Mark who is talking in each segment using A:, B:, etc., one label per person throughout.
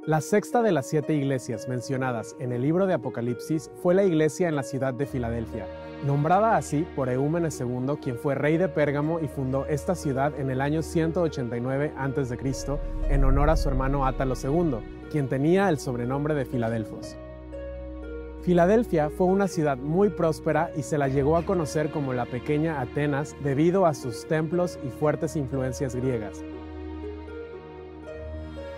A: La sexta de las 7 iglesias mencionadas en el libro de Apocalipsis fue la iglesia en la ciudad de Filadelfia, nombrada así por Eúmenes II, quien fue rey de Pérgamo y fundó esta ciudad en el año 189 a.C. en honor a su hermano Átalo II, quien tenía el sobrenombre de Filadelfos. Filadelfia fue una ciudad muy próspera y se la llegó a conocer como la pequeña Atenas debido a sus templos y fuertes influencias griegas.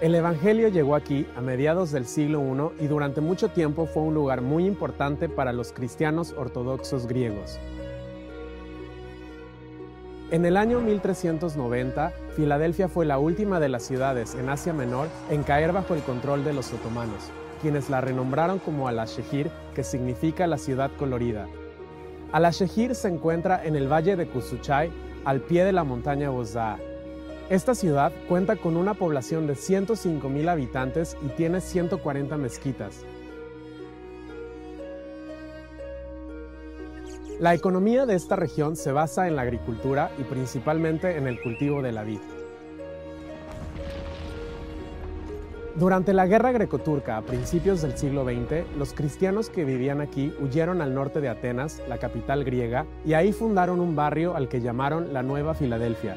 A: El Evangelio llegó aquí a mediados del siglo I y durante mucho tiempo fue un lugar muy importante para los cristianos ortodoxos griegos. En el año 1390, Filadelfia fue la última de las ciudades en Asia Menor en caer bajo el control de los otomanos, quienes la renombraron como Alaşehir, que significa la ciudad colorida. Alaşehir se encuentra en el valle de Kusuchay, al pie de la montaña Bozdağ. Esta ciudad cuenta con una población de 105,000 habitantes y tiene 140 mezquitas. La economía de esta región se basa en la agricultura y principalmente en el cultivo de la vid. Durante la guerra grecoturca a principios del siglo XX, los cristianos que vivían aquí huyeron al norte de Atenas, la capital griega, y ahí fundaron un barrio al que llamaron la Nueva Filadelfia.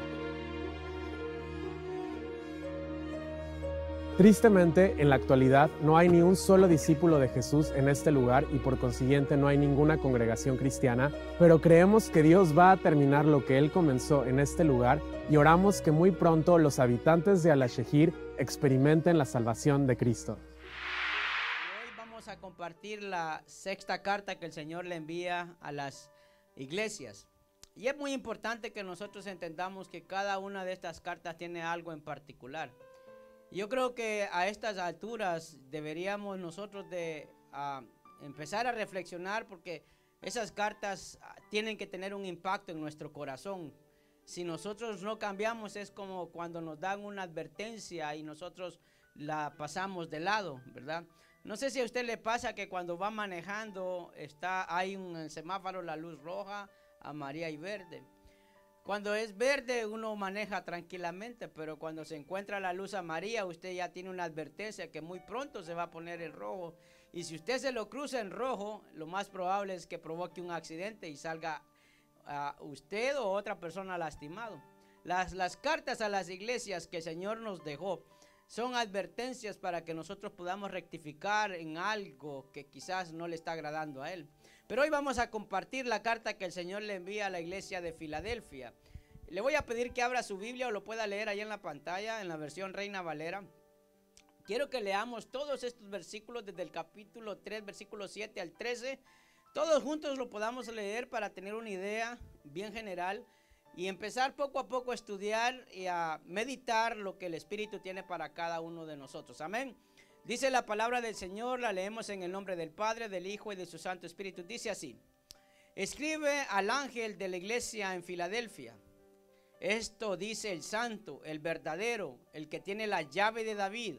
A: Tristemente, en la actualidad no hay ni un solo discípulo de Jesús en este lugar y por consiguiente no hay ninguna congregación cristiana, pero creemos que Dios va a terminar lo que Él comenzó en este lugar y oramos que muy pronto los habitantes de Alaşehir experimenten la salvación de Cristo.
B: Hoy vamos a compartir la sexta carta que el Señor le envía a las iglesias. Y es muy importante que nosotros entendamos que cada una de estas cartas tiene algo en particular. Yo creo que a estas alturas deberíamos nosotros de empezar a reflexionar, porque esas cartas tienen que tener un impacto en nuestro corazón. Si nosotros no cambiamos, es como cuando nos dan una advertencia y nosotros la pasamos de lado, ¿verdad? No sé si a usted le pasa que cuando va manejando hay un semáforo, la luz roja, amarilla y verde. Cuando es verde uno maneja tranquilamente, pero cuando se encuentra la luz amarilla usted ya tiene una advertencia que muy pronto se va a poner el rojo. Y si usted se lo cruza en rojo, lo más probable es que provoque un accidente y salga usted o otra persona lastimado. Las cartas a las iglesias que el Señor nos dejó son advertencias para que nosotros podamos rectificar en algo que quizás no le está agradando a Él. Pero hoy vamos a compartir la carta que el Señor le envía a la iglesia de Filadelfia. Le voy a pedir que abra su Biblia o lo pueda leer ahí en la pantalla, en la versión Reina Valera. Quiero que leamos todos estos versículos desde el capítulo 3, versículo 7 al 13. Todos juntos lo podamos leer para tener una idea bien general y empezar poco a poco a estudiar y a meditar lo que el Espíritu tiene para cada uno de nosotros. Amén. Dice la palabra del Señor, la leemos en el nombre del Padre, del Hijo y de su Santo Espíritu. Dice así: escribe al ángel de la iglesia en Filadelfia. Esto dice el santo, el verdadero, el que tiene la llave de David,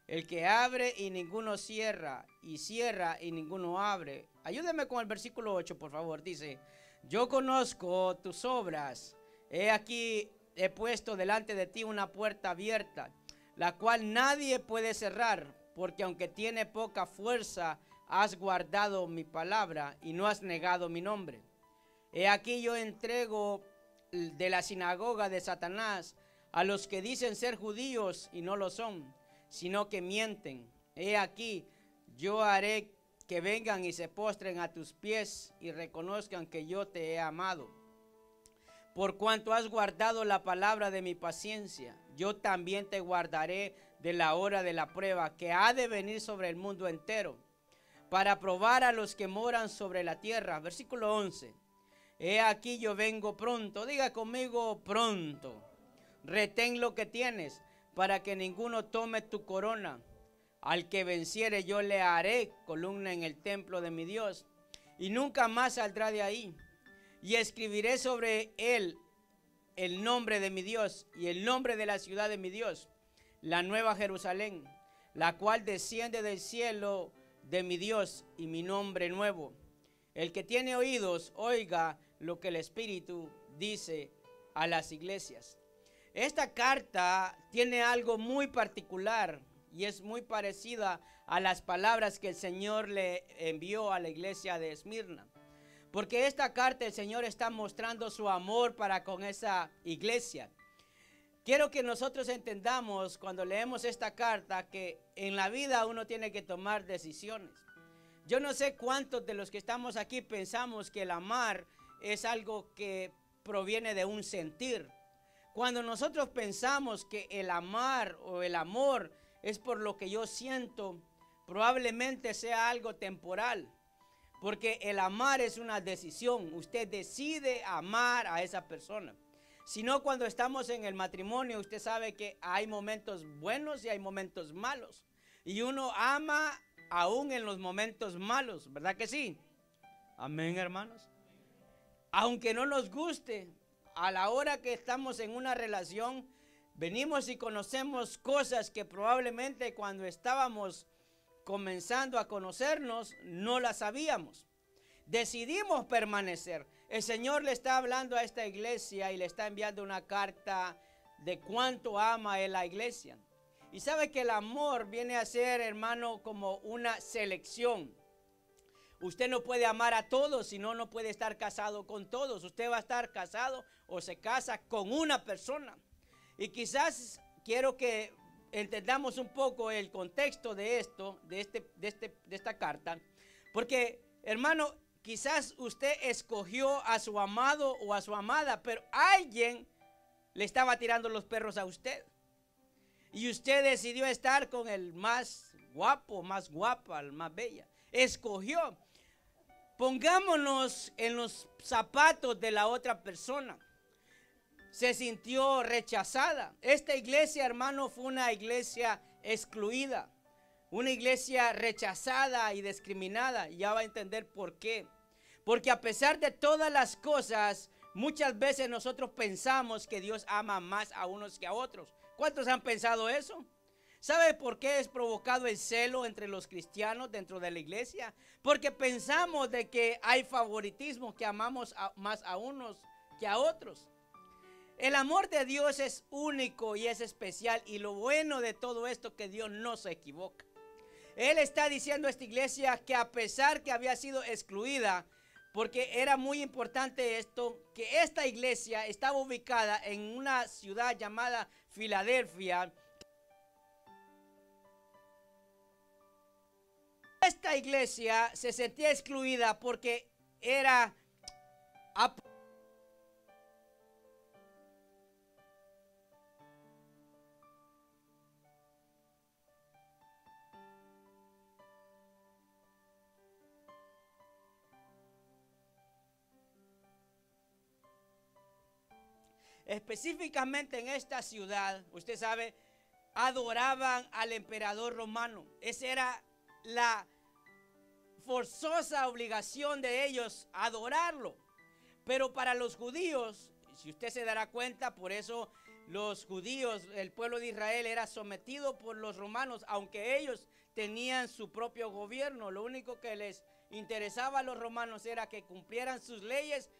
B: el que abre y ninguno cierra, y cierra y ninguno abre. Ayúdeme con el versículo 8, por favor. Dice: yo conozco tus obras. He aquí, he puesto delante de ti una puerta abierta, la cual nadie puede cerrar, porque aunque tiene poca fuerza, has guardado mi palabra y no has negado mi nombre. He aquí yo entrego de la sinagoga de Satanás a los que dicen ser judíos y no lo son, sino que mienten. He aquí yo haré que vengan y se postren a tus pies y reconozcan que yo te he amado. Por cuanto has guardado la palabra de mi paciencia, yo también te guardaré de la hora de la prueba que ha de venir sobre el mundo entero, para probar a los que moran sobre la tierra. Versículo 11. He aquí yo vengo pronto. Diga conmigo: pronto. Retén lo que tienes, para que ninguno tome tu corona. Al que venciere yo le haré columna en el templo de mi Dios, y nunca más saldrá de ahí. Y escribiré sobre él el nombre de mi Dios y el nombre de la ciudad de mi Dios, la nueva Jerusalén, la cual desciende del cielo de mi Dios, y mi nombre nuevo. El que tiene oídos, oiga lo que el Espíritu dice a las iglesias. Esta carta tiene algo muy particular y es muy parecida a las palabras que el Señor le envió a la iglesia de Esmirna. Porque esta carta el Señor está mostrando su amor para con esa iglesia. Quiero que nosotros entendamos cuando leemos esta carta que en la vida uno tiene que tomar decisiones. Yo no sé cuántos de los que estamos aquí pensamos que el amar es algo que proviene de un sentir. Cuando nosotros pensamos que el amar o el amor es por lo que yo siento, probablemente sea algo temporal. Porque el amar es una decisión. Usted decide amar a esa persona. Sino cuando estamos en el matrimonio, usted sabe que hay momentos buenos y hay momentos malos. Y uno ama aún en los momentos malos, ¿verdad que sí? Amén, hermanos. Aunque no nos guste, a la hora que estamos en una relación, venimos y conocemos cosas que probablemente cuando estábamos comenzando a conocernos, no las sabíamos. Decidimos permanecer. El Señor le está hablando a esta iglesia y le está enviando una carta de cuánto ama Él la iglesia. Y sabe que el amor viene a ser, hermano, como una selección. Usted no puede amar a todos, sino no puede estar casado con todos. Usted va a estar casado o se casa con una persona. Y quizás quiero que entendamos un poco el contexto de esto, de esta carta. Porque, hermano, quizás usted escogió a su amado o a su amada, pero alguien le estaba tirando los perros a usted. Y usted decidió estar con el más guapo, más guapa, el más bella. Escogió. Pongámonos en los zapatos de la otra persona. Se sintió rechazada. Esta iglesia, hermano, fue una iglesia excluida. Una iglesia rechazada y discriminada. Ya va a entender por qué. Porque a pesar de todas las cosas, muchas veces nosotros pensamos que Dios ama más a unos que a otros. ¿Cuántos han pensado eso? ¿Sabe por qué es provocado el celo entre los cristianos dentro de la iglesia? Porque pensamos de que hay favoritismo, que amamos más a unos que a otros. El amor de Dios es único y es especial, y lo bueno de todo esto es que Dios no se equivoca. Él está diciendo a esta iglesia que a pesar que había sido excluida, porque era muy importante esto, que esta iglesia estaba ubicada en una ciudad llamada Filadelfia. Esta iglesia se sentía excluida porque era específicamente en esta ciudad, usted sabe, adoraban al emperador romano. Esa era la forzosa obligación de ellos, adorarlo. Pero para los judíos, si usted se dará cuenta, por eso los judíos, el pueblo de Israel era sometido por los romanos, aunque ellos tenían su propio gobierno. Lo único que les interesaba a los romanos era que cumplieran sus leyes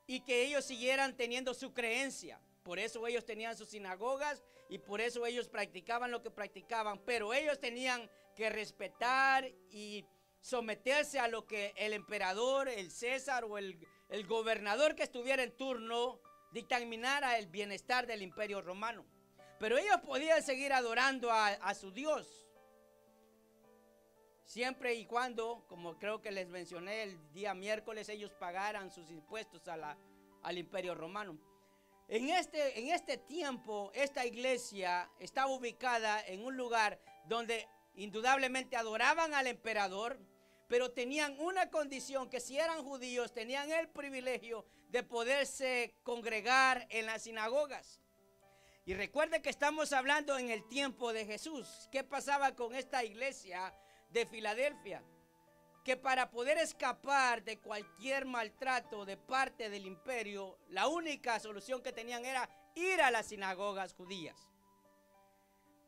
B: y que ellos siguieran teniendo su creencia. Por eso ellos tenían sus sinagogas y por eso ellos practicaban lo que practicaban. Pero ellos tenían que respetar y someterse a lo que el emperador, el César o el gobernador que estuviera en turno dictaminara el bienestar del imperio romano. Pero ellos podían seguir adorando a su Dios, siempre y cuando, como creo que les mencioné el día miércoles, ellos pagaran sus impuestos al imperio romano. En este tiempo, esta iglesia estaba ubicada en un lugar donde indudablemente adoraban al emperador, pero tenían una condición, que si eran judíos tenían el privilegio de poderse congregar en las sinagogas. Y recuerde que estamos hablando en el tiempo de Jesús. ¿Qué pasaba con esta iglesia de Filadelfia? Que para poder escapar de cualquier maltrato de parte del imperio, la única solución que tenían era ir a las sinagogas judías.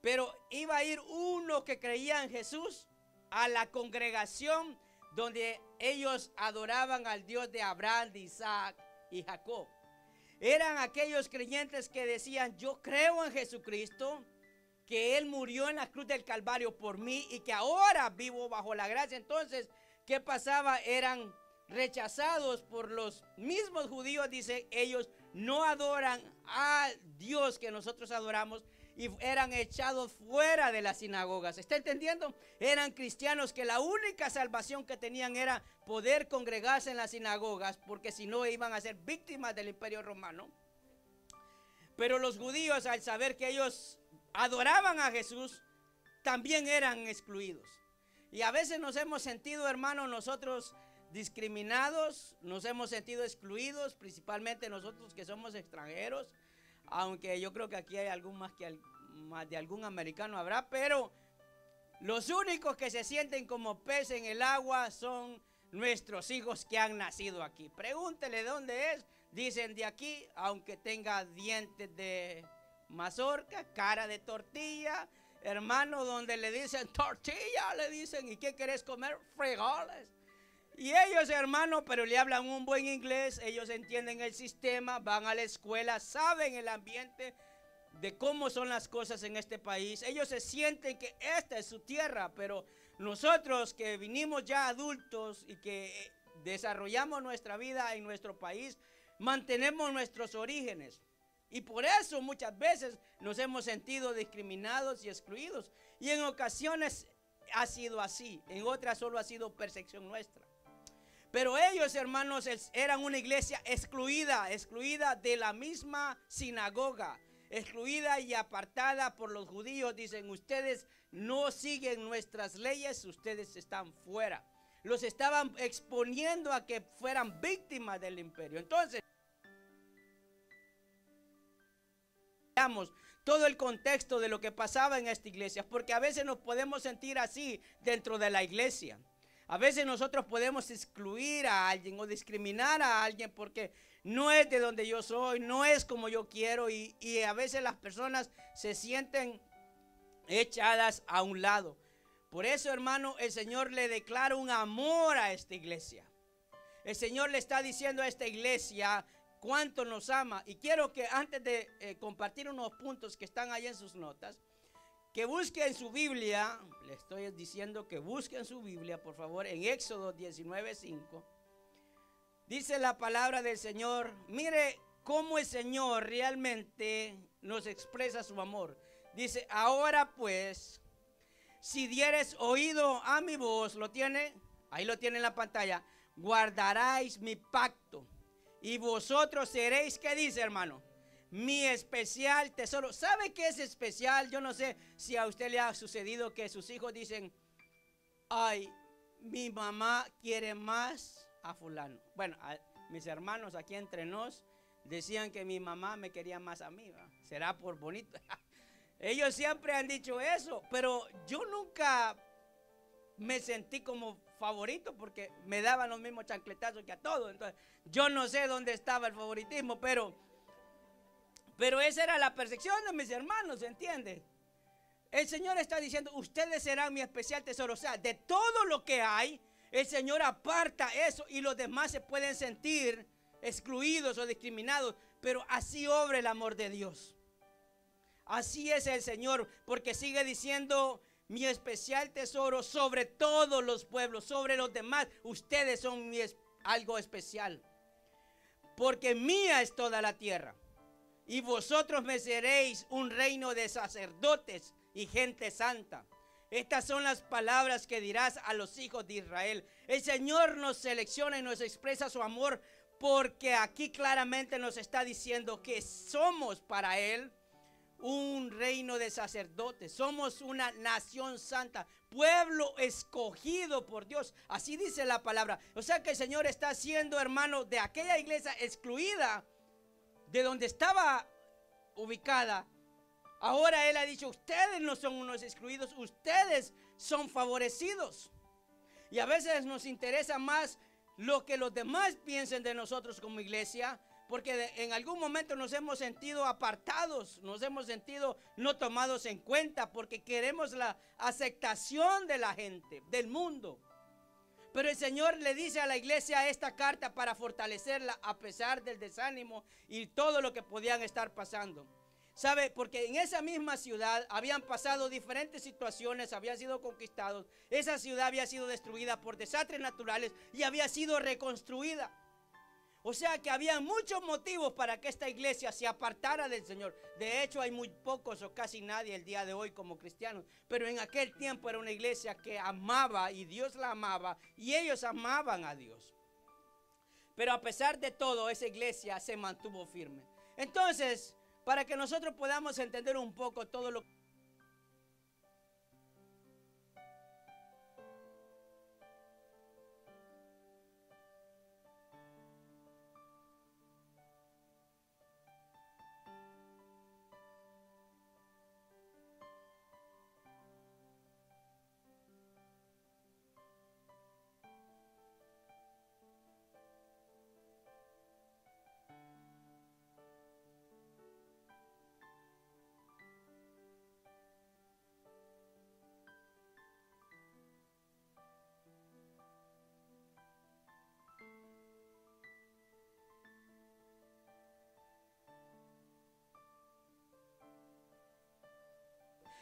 B: Pero iba a ir uno que creía en Jesús a la congregación donde ellos adoraban al Dios de Abraham, de Isaac y Jacob. Eran aquellos creyentes que decían: yo creo en Jesucristo, que Él murió en la cruz del Calvario por mí y que ahora vivo bajo la gracia. Entonces, ¿qué pasaba? Eran rechazados por los mismos judíos. Dice, ellos no adoran a Dios que nosotros adoramos, y eran echados fuera de las sinagogas. ¿Está entendiendo? Eran cristianos que la única salvación que tenían era poder congregarse en las sinagogas, porque si no iban a ser víctimas del Imperio Romano. Pero los judíos, al saber que ellos adoraban a Jesús, también eran excluidos. Y a veces nos hemos sentido, hermanos, nosotros discriminados, nos hemos sentido excluidos, principalmente nosotros que somos extranjeros, aunque yo creo que aquí hay algún más de algún americano habrá, pero los únicos que se sienten como pez en el agua son nuestros hijos que han nacido aquí. Pregúntele dónde es, dicen de aquí, aunque tenga dientes de mazorca, cara de tortilla, hermano, donde le dicen tortilla, le dicen, ¿y qué querés comer? Frijoles. Y ellos, hermano, pero le hablan un buen inglés, ellos entienden el sistema, van a la escuela, saben el ambiente de cómo son las cosas en este país. Ellos se sienten que esta es su tierra, pero nosotros que vinimos ya adultos y que desarrollamos nuestra vida en nuestro país, mantenemos nuestros orígenes. Y por eso muchas veces nos hemos sentido discriminados y excluidos. Y en ocasiones ha sido así, en otras solo ha sido percepción nuestra. Pero ellos, hermanos, eran una iglesia excluida de la misma sinagoga, excluida y apartada por los judíos. Dicen, ustedes no siguen nuestras leyes, ustedes están fuera. Los estaban exponiendo a que fueran víctimas del imperio. Entonces, veamos todo el contexto de lo que pasaba en esta iglesia, porque a veces nos podemos sentir así dentro de la iglesia. A veces nosotros podemos excluir a alguien o discriminar a alguien porque no es de donde yo soy, no es como yo quiero, y a veces las personas se sienten echadas a un lado. Por eso, hermano, el Señor le declara un amor a esta iglesia. El Señor le está diciendo a esta iglesia cuánto nos ama. Y quiero que antes de compartir unos puntos que están ahí en sus notas, que busquen su Biblia. Le estoy diciendo que busquen su Biblia, por favor, en Éxodo 19:5. Dice la palabra del Señor. Mire cómo el Señor realmente nos expresa su amor. Dice, ahora pues, si dieres oído a mi voz, ¿lo tiene? Ahí lo tiene en la pantalla. Guardaréis mi pacto y vosotros seréis, ¿qué dice, hermano? Mi especial tesoro. ¿Sabe qué es especial? Yo no sé si a usted le ha sucedido que sus hijos dicen, ay, mi mamá quiere más a fulano. Bueno, mis hermanos aquí entre nos decían que mi mamá me quería más a mí, ¿va? Será por bonito. Ellos siempre han dicho eso, pero yo nunca me sentí como favorito porque me daban los mismos chancletazos que a todos. Entonces, yo no sé dónde estaba el favoritismo, pero esa era la percepción de mis hermanos, ¿entiende? El Señor está diciendo, ustedes serán mi especial tesoro. O sea, de todo lo que hay, el Señor aparta eso y los demás se pueden sentir excluidos o discriminados. Pero así obra el amor de Dios. Así es el Señor, porque sigue diciendo, mi especial tesoro sobre todos los pueblos, sobre los demás. Ustedes son algo especial. Porque mía es toda la tierra. Y vosotros me seréis un reino de sacerdotes y gente santa. Estas son las palabras que dirás a los hijos de Israel. El Señor nos selecciona y nos expresa su amor porque aquí claramente nos está diciendo que somos para Él un reino de sacerdotes. Somos una nación santa, pueblo escogido por Dios. Así dice la palabra. O sea que el Señor está haciendo, hermano, de aquella iglesia excluida de donde estaba ubicada. Ahora Él ha dicho, ustedes no son unos excluidos, ustedes son favorecidos. Y a veces nos interesa más lo que los demás piensen de nosotros como iglesia, porque en algún momento nos hemos sentido apartados, nos hemos sentido no tomados en cuenta, porque queremos la aceptación de la gente, del mundo. Pero el Señor le dice a la iglesia esta carta para fortalecerla a pesar del desánimo y todo lo que podían estar pasando. ¿Sabe? Porque en esa misma ciudad habían pasado diferentes situaciones, habían sido conquistados. Esa ciudad había sido destruida por desastres naturales y había sido reconstruida. O sea que había muchos motivos para que esta iglesia se apartara del Señor. De hecho, hay muy pocos o casi nadie el día de hoy como cristianos. Pero en aquel tiempo era una iglesia que amaba y Dios la amaba y ellos amaban a Dios. Pero a pesar de todo, esa iglesia se mantuvo firme. Entonces, para que nosotros podamos entender un poco todo lo que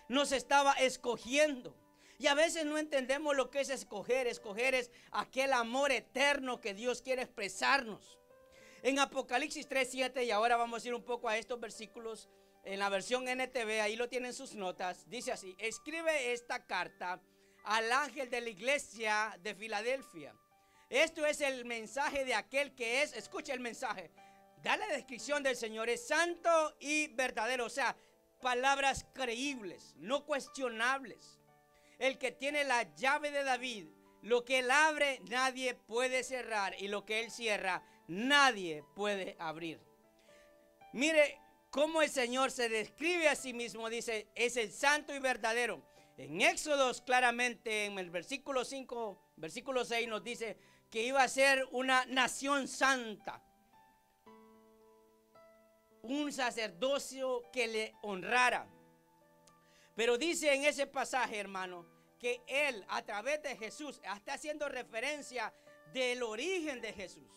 B: nos estaba escogiendo. Y a veces no entendemos lo que es escoger. Escoger es aquel amor eterno que Dios quiere expresarnos. En Apocalipsis 3:7, y ahora vamos a ir un poco a estos versículos en la versión NTV, ahí lo tienen sus notas. Dice así: escribe esta carta al ángel de la iglesia de Filadelfia. Esto es el mensaje de aquel que es, escucha el mensaje, da la descripción del Señor, es santo y verdadero, o sea, palabras creíbles, no cuestionables. El que tiene la llave de David, lo que él abre nadie puede cerrar y lo que él cierra nadie puede abrir. Mire cómo el Señor se describe a sí mismo, dice, es el santo y verdadero. En Éxodos claramente en el versículo 5, versículo 6 nos dice que iba a ser una nación santa. Un sacerdocio que le honrara. Pero dice en ese pasaje, hermano, que él a través de Jesús está haciendo referencia del origen de Jesús.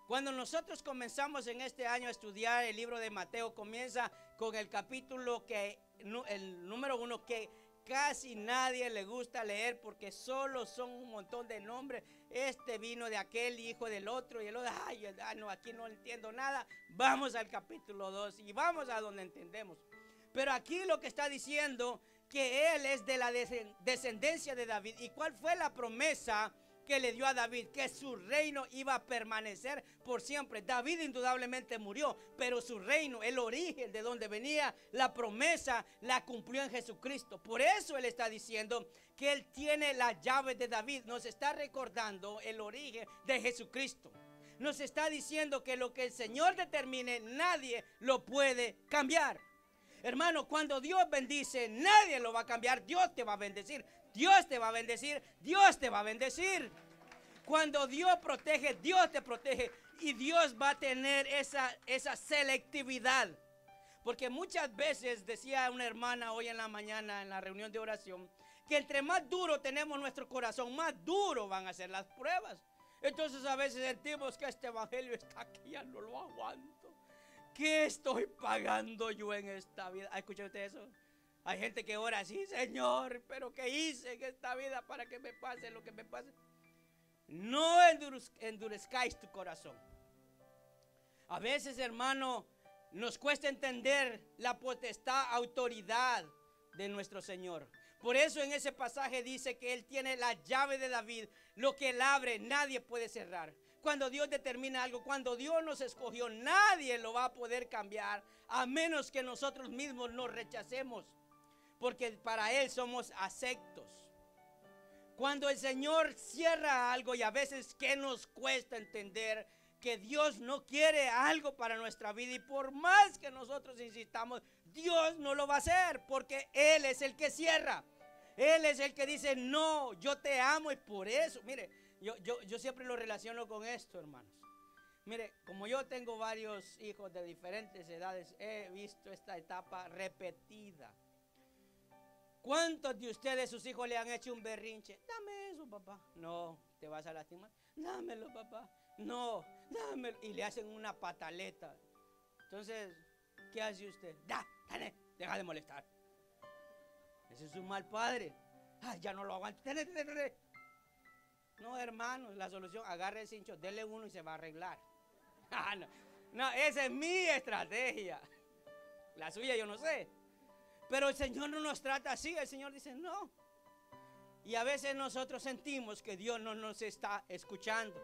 B: Cuando nosotros comenzamos en este año a estudiar el libro de Mateo, comienza con el capítulo el número 1, que casi nadie le gusta leer porque solo son un montón de nombres. Este vino de aquel, hijo del otro y el otro. Ay, no, aquí no entiendo nada. Vamos al capítulo 2 y vamos a donde entendemos. Pero aquí lo que está diciendo que él es de la descendencia de David. ¿Y cuál fue la promesa que le dio a David? Que su reino iba a permanecer por siempre. David indudablemente murió, pero su reino, el origen de donde venía la promesa, la cumplió en Jesucristo. Por eso él está diciendo que él tiene la llave de David. Nos está recordando el origen de Jesucristo. Nos está diciendo que lo que el Señor determine, nadie lo puede cambiar. Hermano, cuando Dios bendice, nadie lo va a cambiar. Dios te va a bendecir. Dios te va a bendecir. Dios te va a bendecir. Cuando Dios protege, Dios te protege. Y Dios va a tener esa selectividad. Porque muchas veces, decía una hermana hoy en la mañana en la reunión de oración, que entre más duro tenemos nuestro corazón, más duro van a ser las pruebas. Entonces a veces sentimos que este evangelio está aquí, ya no lo aguanto. ¿Qué estoy pagando yo en esta vida? ¿Ha escuchado usted eso? Hay gente que ora así, Señor, pero ¿qué hice en esta vida para que me pase lo que me pase? No endurezcáis tu corazón. A veces, hermano, nos cuesta entender la potestad, autoridad de nuestro Señor. Por eso en ese pasaje dice que Él tiene la llave de David. Lo que Él abre, nadie puede cerrar. Cuando Dios determina algo, cuando Dios nos escogió, nadie lo va a poder cambiar, a menos que nosotros mismos nos rechacemos, porque para Él somos aceptos. Cuando el Señor cierra algo, y a veces que nos cuesta entender que Dios no quiere algo para nuestra vida, y por más que nosotros insistamos, Dios no lo va a hacer, porque Él es el que cierra. Él es el que dice, no, yo te amo, y por eso, mire, yo siempre lo relaciono con esto, hermanos. Mire, como yo tengo varios hijos de diferentes edades, he visto esta etapa repetida. ¿Cuántos de ustedes, sus hijos, le han hecho un berrinche? Dame eso, papá. No, te vas a lastimar. Dámelo, papá. No, dámelo. Y le hacen una pataleta. Entonces, ¿qué hace usted? Da. Deja de molestar. Ese es un mal padre. Ay, ya no lo aguanto. No, hermanos, la solución, agarre el cincho, dele uno y se va a arreglar. No, esa es mi estrategia. La suya yo no sé. Pero el Señor no nos trata así. El Señor dice no. Y a veces nosotros sentimos que Dios no nos está escuchando.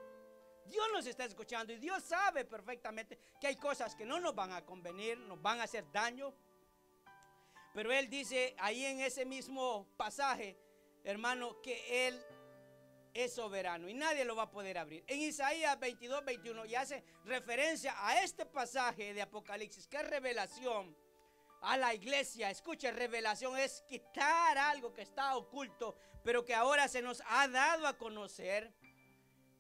B: Dios nos está escuchando y Dios sabe perfectamente que hay cosas que no nos van a convenir, nos van a hacer daño. Pero Él dice ahí en ese mismo pasaje, hermano, que Él es soberano y nadie lo va a poder abrir. En Isaías 22, 21 y hace referencia a este pasaje de Apocalipsis, que es revelación a la iglesia. Escuche, revelación es quitar algo que está oculto, pero que ahora se nos ha dado a conocer.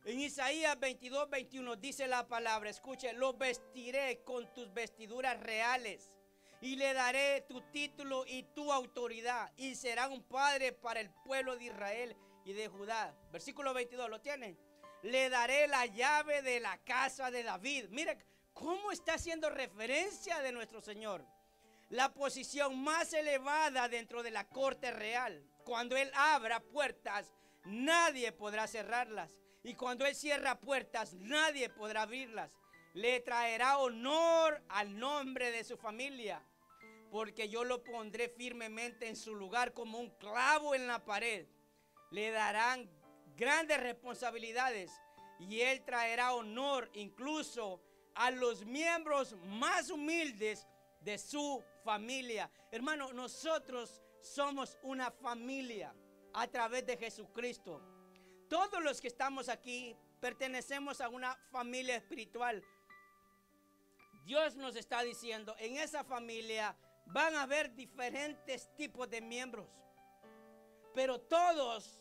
B: En Isaías 22, 21 dice la palabra, escuche, lo vestiré con tus vestiduras reales y le daré tu título y tu autoridad y será un padre para el pueblo de Israel y de Judá. Versículo 22, ¿lo tienen? Le daré la llave de la casa de David. Mira cómo está haciendo referencia de nuestro Señor. La posición más elevada dentro de la corte real. Cuando Él abra puertas, nadie podrá cerrarlas. Y cuando Él cierra puertas, nadie podrá abrirlas. Le traerá honor al nombre de su familia, porque yo lo pondré firmemente en su lugar como un clavo en la pared. Le darán grandes responsabilidades y Él traerá honor incluso a los miembros más humildes de su familia. Hermano, nosotros somos una familia a través de Jesucristo. Todos los que estamos aquí pertenecemos a una familia espiritual. Dios nos está diciendo, en esa familia van a haber diferentes tipos de miembros, pero todos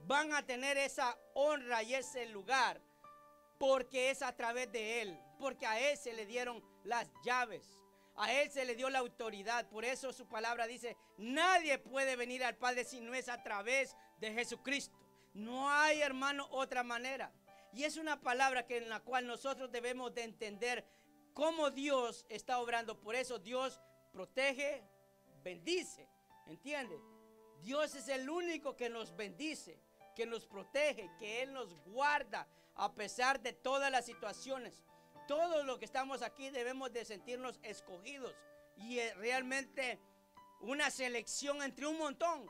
B: van a tener esa honra y ese lugar, porque es a través de Él, porque a Él se le dieron las llaves, a Él se le dio la autoridad. Por eso su palabra dice, nadie puede venir al Padre si no es a través de Jesucristo. No hay, hermano, otra manera. Y es una palabra en la cual nosotros debemos de entender cómo Dios está obrando. Por eso Dios protege, bendice, ¿entiende? Dios es el único que nos bendice, que nos protege, que Él nos guarda a pesar de todas las situaciones. Todos los que estamos aquí debemos de sentirnos escogidos y realmente una selección entre un montón.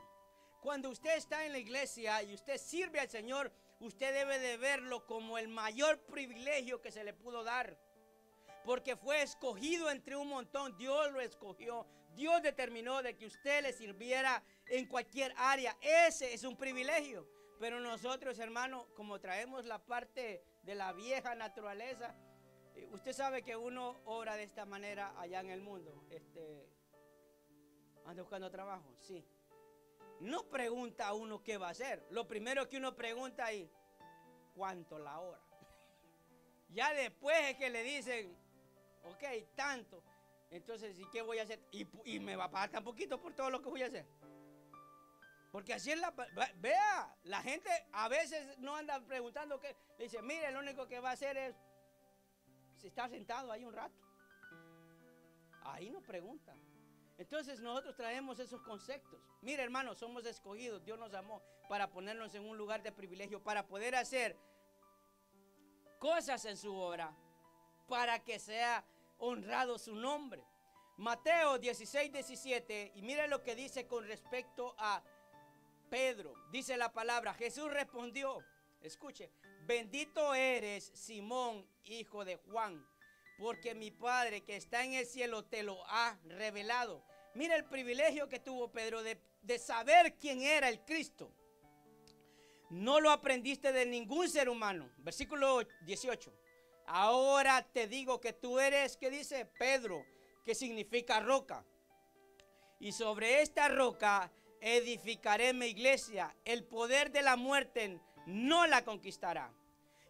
B: Cuando usted está en la iglesia y usted sirve al Señor, usted debe de verlo como el mayor privilegio que se le pudo dar. Porque fue escogido entre un montón. Dios lo escogió. Dios determinó de que usted le sirviera en cualquier área. Ese es un privilegio. Pero nosotros, hermano, como traemos la parte de la vieja naturaleza, usted sabe que uno obra de esta manera allá en el mundo. ¿Anda buscando trabajo? Sí. No pregunta a uno qué va a hacer. Lo primero que uno pregunta es ¿cuánto la hora? Ya después es que le dicen, ok, tanto. Entonces, ¿y qué voy a hacer? Y me va a pagar tan poquito por todo lo que voy a hacer. Porque así es vea, la gente a veces no anda preguntando qué. Le dice, mire, lo único que va a hacer es si está sentado ahí un rato. Ahí no pregunta. Entonces nosotros traemos esos conceptos. Mire, hermano, somos escogidos. Dios nos amó para ponernos en un lugar de privilegio, para poder hacer cosas en su obra, para que sea honrado su nombre. Mateo 16, 17. Y mire lo que dice con respecto a Pedro. Dice la palabra, Jesús respondió, escuche, bendito eres, Simón, hijo de Juan, porque mi Padre que está en el cielo te lo ha revelado. Mira el privilegio que tuvo Pedro de saber quién era el Cristo. No lo aprendiste de ningún ser humano. Versículo 18. Ahora te digo que tú eres, ¿qué dice? Pedro, que significa roca. Y sobre esta roca edificaré mi iglesia. El poder de la muerte no la conquistará.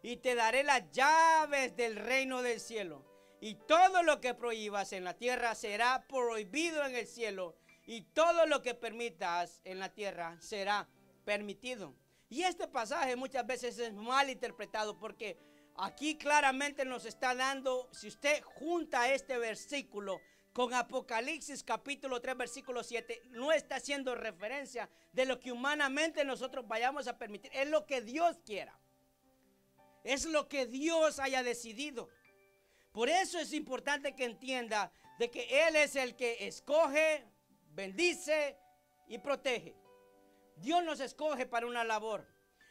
B: Y te daré las llaves del reino del cielo. Y todo lo que prohíbas en la tierra será prohibido en el cielo. Y todo lo que permitas en la tierra será permitido. Y este pasaje muchas veces es mal interpretado porque aquí claramente nos está dando, si usted junta este versículo, con Apocalipsis capítulo 3 versículo 7 no está haciendo referencia de lo que humanamente nosotros vayamos a permitir. Es lo que Dios quiera. Es lo que Dios haya decidido. Por eso es importante que entienda de que Él es el que escoge, bendice y protege. Dios nos escoge para una labor.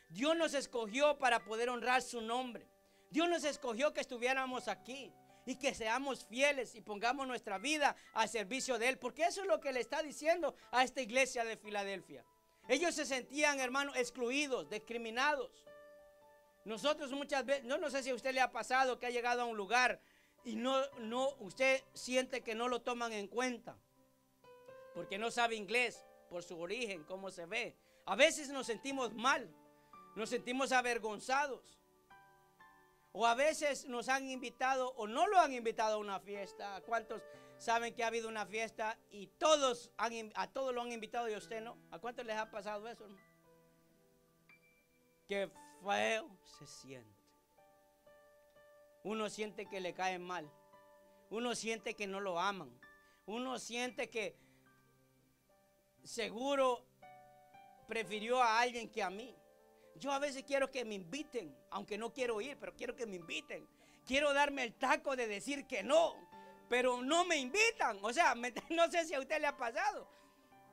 B: Dios nos escogió para poder honrar su nombre. Dios nos escogió que estuviéramos aquí y que seamos fieles y pongamos nuestra vida al servicio de Él. Porque eso es lo que le está diciendo a esta iglesia de Filadelfia. Ellos se sentían, hermanos, excluidos, discriminados. Nosotros muchas veces, no sé si a usted le ha pasado que ha llegado a un lugar y usted siente que no lo toman en cuenta porque no sabe inglés, por su origen, cómo se ve. A veces nos sentimos mal, nos sentimos avergonzados. O a veces nos han invitado o no lo han invitado a una fiesta. ¿Cuántos saben que ha habido una fiesta y a todos lo han invitado y a usted no? ¿A cuántos les ha pasado eso? Qué feo se siente. Uno siente que le caen mal. Uno siente que no lo aman. Uno siente que seguro prefirió a alguien que a mí. Yo a veces quiero que me inviten, aunque no quiero ir, pero quiero que me inviten. Quiero darme el taco de decir que no, pero no me invitan. O sea, no sé si a usted le ha pasado.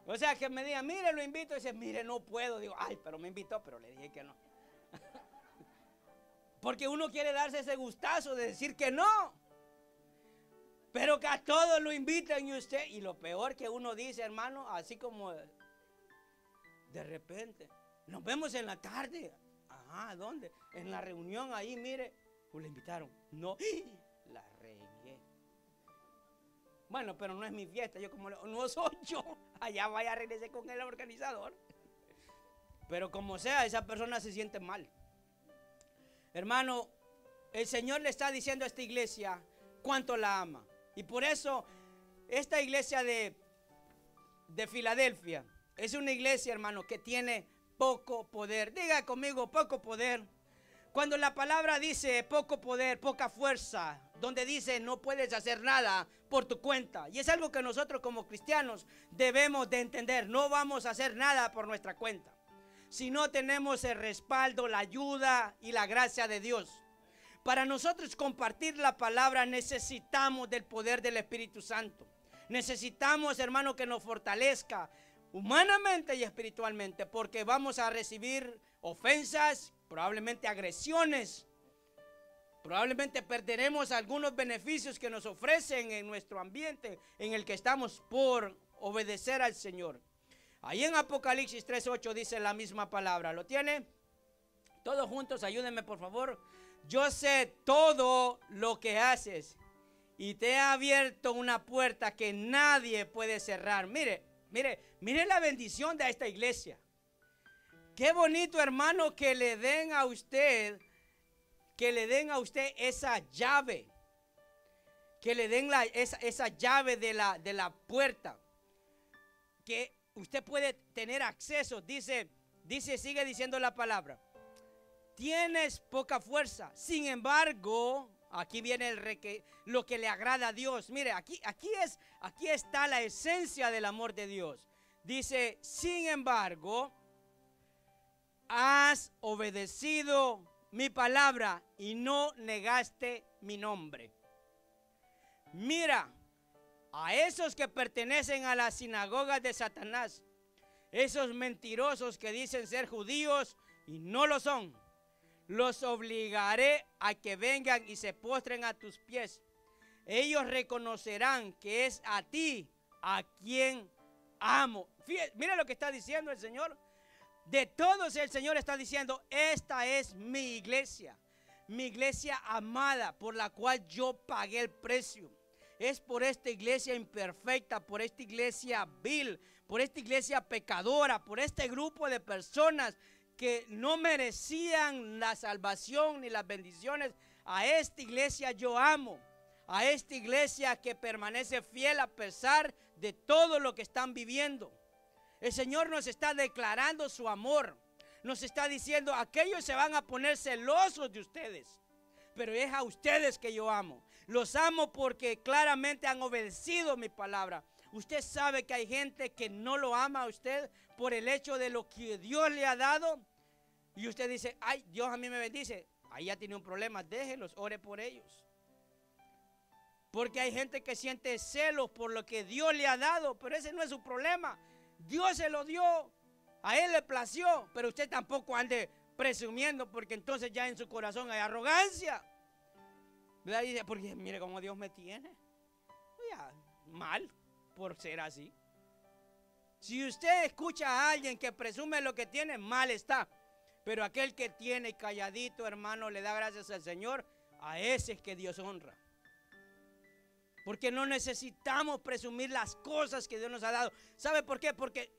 B: O sea, que me digan, mire, lo invito. Y dice, mire, no puedo. Digo, ay, pero me invitó, pero le dije que no. Porque uno quiere darse ese gustazo de decir que no. Pero que a todos lo invitan y usted. Y lo peor que uno dice, hermano, así como de repente. Nos vemos en la tarde. Ajá, ¿dónde? En la reunión ahí, mire. Pues le invitaron. No, la regué. Bueno, pero no es mi fiesta. Yo como no soy yo. Allá vaya a regresar con el organizador. Pero como sea, esa persona se siente mal. Hermano, el Señor le está diciendo a esta iglesia cuánto la ama. Y por eso esta iglesia de Filadelfia es una iglesia, hermano, que tiene poco poder. Diga conmigo, poco poder. Cuando la palabra dice poco poder, poca fuerza, donde dice no puedes hacer nada por tu cuenta. Y es algo que nosotros como cristianos debemos de entender. No vamos a hacer nada por nuestra cuenta. Si no tenemos el respaldo, la ayuda y la gracia de Dios. Para nosotros compartir la palabra necesitamos del poder del Espíritu Santo. Necesitamos, hermano, que nos fortalezca humanamente y espiritualmente, porque vamos a recibir ofensas, probablemente agresiones, probablemente perderemos algunos beneficios que nos ofrecen en nuestro ambiente en el que estamos por obedecer al Señor. Ahí en Apocalipsis 3:8 dice la misma palabra. ¿Lo tiene? Todos juntos, ayúdenme por favor. Yo sé todo lo que haces y te he abierto una puerta que nadie puede cerrar. Mire la bendición de esta iglesia. Qué bonito, hermano, que le den a usted esa llave. Que le den esa llave de la puerta. Que usted puede tener acceso. Sigue diciendo la palabra. Tienes poca fuerza. Sin embargo, aquí viene lo que le agrada a Dios. Mire, aquí está la esencia del amor de Dios. Dice, sin embargo, has obedecido mi palabra y no negaste mi nombre. Mira, a esos que pertenecen a las sinagogas de Satanás, esos mentirosos que dicen ser judíos y no lo son, los obligaré a que vengan y se postren a tus pies. Ellos reconocerán que es a ti a quien amo. Mira lo que está diciendo el Señor. De todos el Señor está diciendo, esta es mi iglesia amada por la cual yo pagué el precio. Es por esta iglesia imperfecta, por esta iglesia vil, por esta iglesia pecadora, por este grupo de personas que no merecían la salvación ni las bendiciones. A esta iglesia yo amo. A esta iglesia que permanece fiel a pesar de todo lo que están viviendo. El Señor nos está declarando su amor. Nos está diciendo, aquellos se van a poner celosos de ustedes, pero es a ustedes que yo amo. Los amo porque claramente han obedecido mi palabra. Usted sabe que hay gente que no lo ama a usted por el hecho de lo que Dios le ha dado. Y usted dice, ay, Dios a mí me bendice. Ahí ya tiene un problema, déjelos, ore por ellos. Porque hay gente que siente celos por lo que Dios le ha dado, pero ese no es su problema. Dios se lo dio, a Él le plació, pero usted tampoco ande presumiendo, porque entonces ya en su corazón hay arrogancia. ¿Verdad? Dice, porque mire cómo Dios me tiene. Ya, mal por ser así. Si usted escucha a alguien que presume lo que tiene, mal está. Pero aquel que tiene calladito, hermano, le da gracias al Señor, a ese es que Dios honra. Porque no necesitamos presumir las cosas que Dios nos ha dado. ¿Sabe por qué? Porque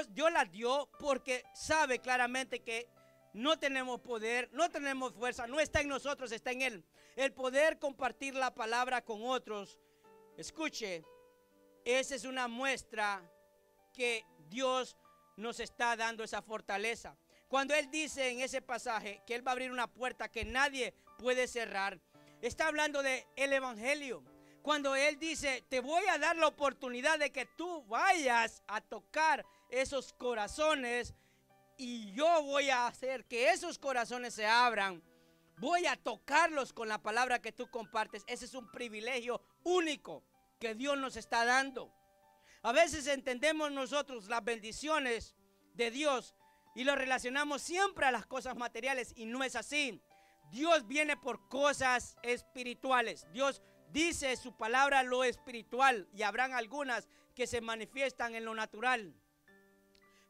B: Dios las dio porque sabe claramente que no tenemos poder, no tenemos fuerza, no está en nosotros, está en Él. El poder compartir la palabra con otros, escuche, esa es una muestra que Dios nos está dando esa fortaleza. Cuando Él dice en ese pasaje que Él va a abrir una puerta que nadie puede cerrar, está hablando del evangelio. Cuando Él dice, te voy a dar la oportunidad de que tú vayas a tocar esos corazones y yo voy a hacer que esos corazones se abran. Voy a tocarlos con la palabra que tú compartes. Ese es un privilegio único que Dios nos está dando. A veces entendemos nosotros las bendiciones de Dios y lo relacionamos siempre a las cosas materiales y no es así. Dios viene por cosas espirituales. Dios dice su palabra lo espiritual y habrán algunas que se manifiestan en lo natural.